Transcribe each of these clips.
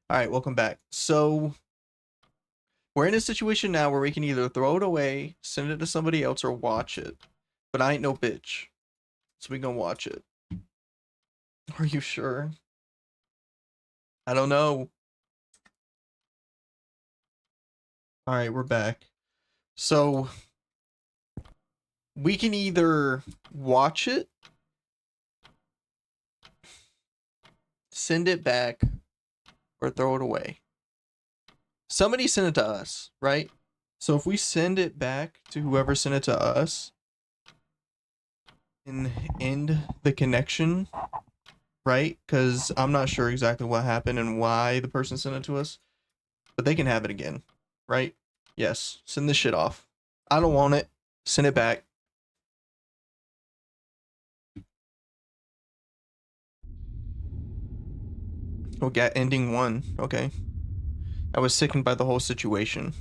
All right, welcome back. So we're in a situation now where we can either throw it away, send it to somebody else, or watch it. But I ain't no bitch, so we gonna watch it. Are you sure? I don't know. All right, we're back. So we can either watch it, send it back, or throw it away. Somebody sent it to us, right? So if we send it back to whoever sent it to us and end the connection, right? Because I'm not sure exactly what happened and why the person sent it to us, but they can have it again, right? Yes, send this shit off. I don't want it. Send it back. Oh, got ending one. Okay. I was sickened by the whole situation.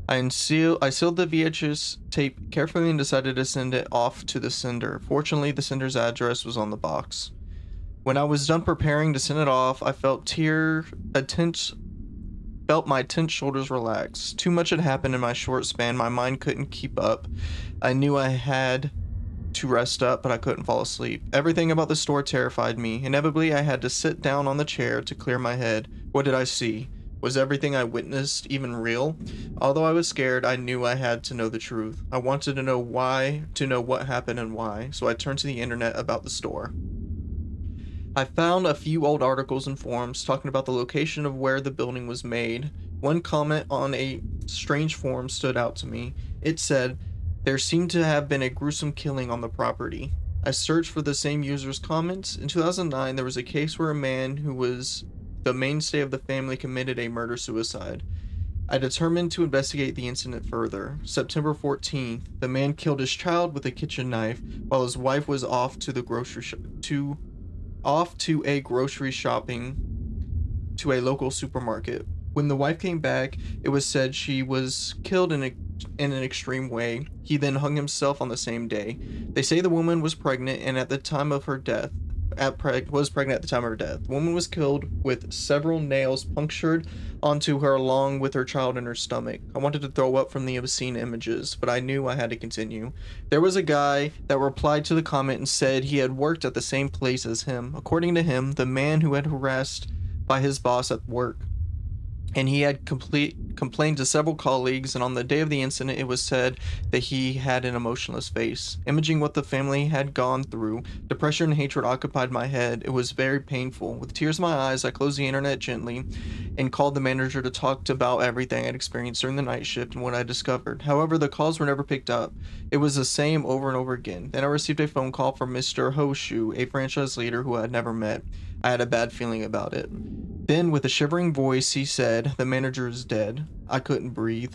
I sealed the VHS tape carefully and decided to send it off to the sender. Fortunately, the sender's address was on the box. When I was done preparing to send it off, I felt my tense shoulders relax. Too much had happened in my short span. My mind couldn't keep up. I knew I had to rest up, but I couldn't fall asleep. Everything about the store terrified me. Inevitably, I had to sit down on the chair to clear my head. What did I see? Was everything I witnessed even real? Although I was scared, I knew I had to know the truth. I wanted to know what happened and why, so I turned to the internet about the store. I found a few old articles and forums talking about the location of where the building was made. One comment on a strange forum stood out to me. It said, there seemed to have been a gruesome killing on the property. I searched for the same user's comments. In 2009, there was a case where a man who was the mainstay of the family committed a murder-suicide. I determined to investigate the incident further. September 14th, the man killed his child with a kitchen knife while his wife was off to a grocery shopping to a local supermarket. When the wife came back, it was said she was killed in an extreme way. He then hung himself on the same day. They say the woman was pregnant and at the time of her death, was pregnant at the time of her death. The woman was killed with several nails punctured onto her along with her child in her stomach. I wanted to throw up from the obscene images, but I knew I had to continue. There was a guy that replied to the comment and said he had worked at the same place as him. According to him, the man who had harassed by his boss at work, and he had complained to several colleagues, and on the day of the incident it was said that he had an emotionless face. Imaging what the family had gone through, depression and hatred occupied my head. It was very painful. With tears in my eyes, I closed the internet gently and called the manager to talk about everything I'd experienced during the night shift and what I discovered. However, the calls were never picked up. It was the same over and over again. Then I received a phone call from Mr. Hoshu, a franchise leader who I had never met. I had a bad feeling about it. Then, with a shivering voice, he said, the manager is dead. I couldn't breathe.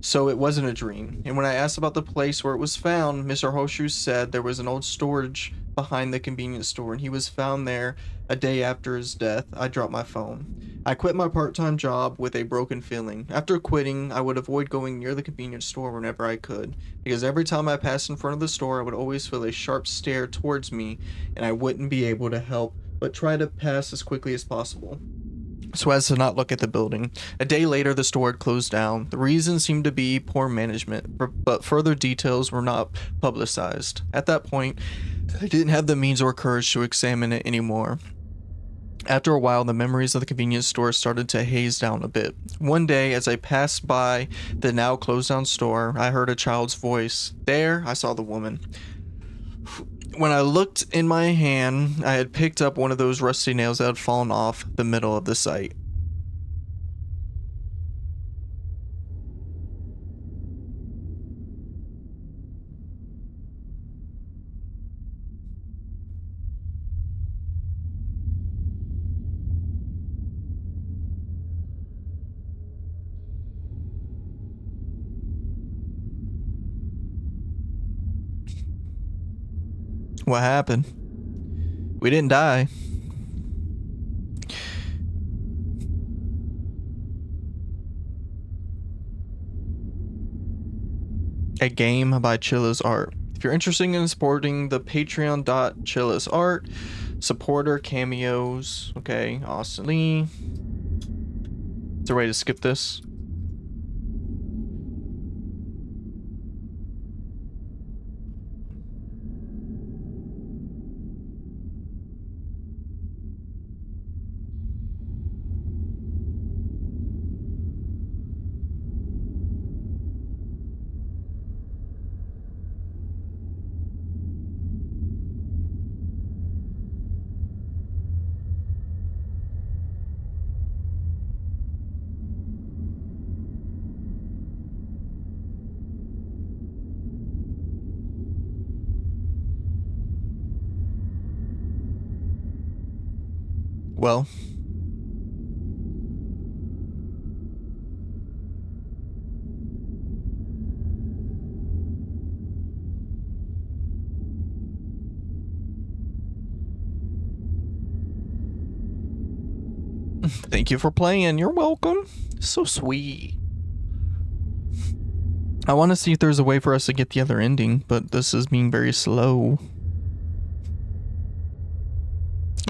So it wasn't a dream. And when I asked about the place where it was found, Mr. Hoshu said there was an old storage behind the convenience store, and he was found there a day after his death. I dropped my phone. I quit my part-time job with a broken feeling. After quitting, I would avoid going near the convenience store whenever I could, because every time I passed in front of the store, I would always feel a sharp stare towards me, and I wouldn't be able to help but try to pass as quickly as possible so as to not look at the building. A day later, the store had closed down. The reason seemed to be poor management, but further details were not publicized. At that point, I didn't have the means or courage to examine it anymore. After a while, the memories of the convenience store started to haze down a bit. One day, as I passed by the now closed down store, I heard a child's voice. There, I saw the woman. When I looked in my hand, I had picked up one of those rusty nails that had fallen off the middle of the site. What happened? We didn't die. A game by Chilla's Art. If you're interested in supporting the patreon.chilla's art, supporter cameos, okay, Austin Lee, there a way to skip this? Well, thank you for playing. You're welcome. So sweet. I want to see if there's a way for us to get the other ending, but this is being very slow.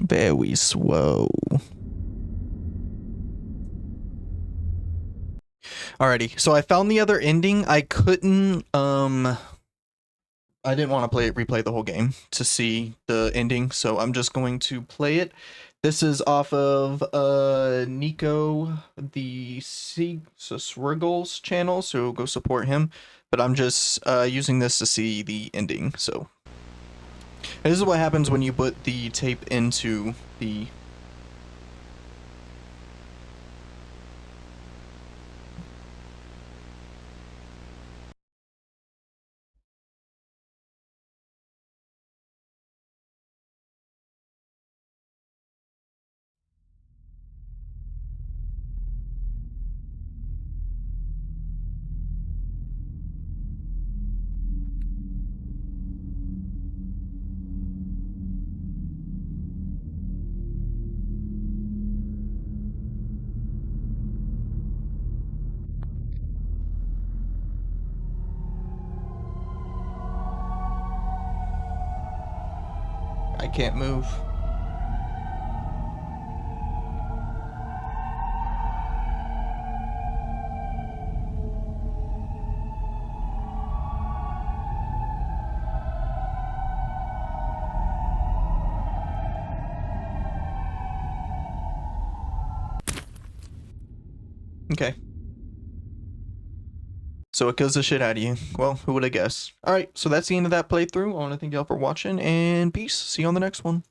Very slow. Alrighty, so I found the other ending. I couldn't, I didn't want to replay the whole game to see the ending, so I'm just going to play it. This is off of Nico, the TSquiggs channel, so go support him. But I'm just using this to see the ending. So this is what happens when you put the tape into the. I can't move. Okay. So it kills the shit out of you. Well, who would have guessed? Alright, so that's the end of that playthrough. I want to thank y'all for watching, and peace. See you on the next one.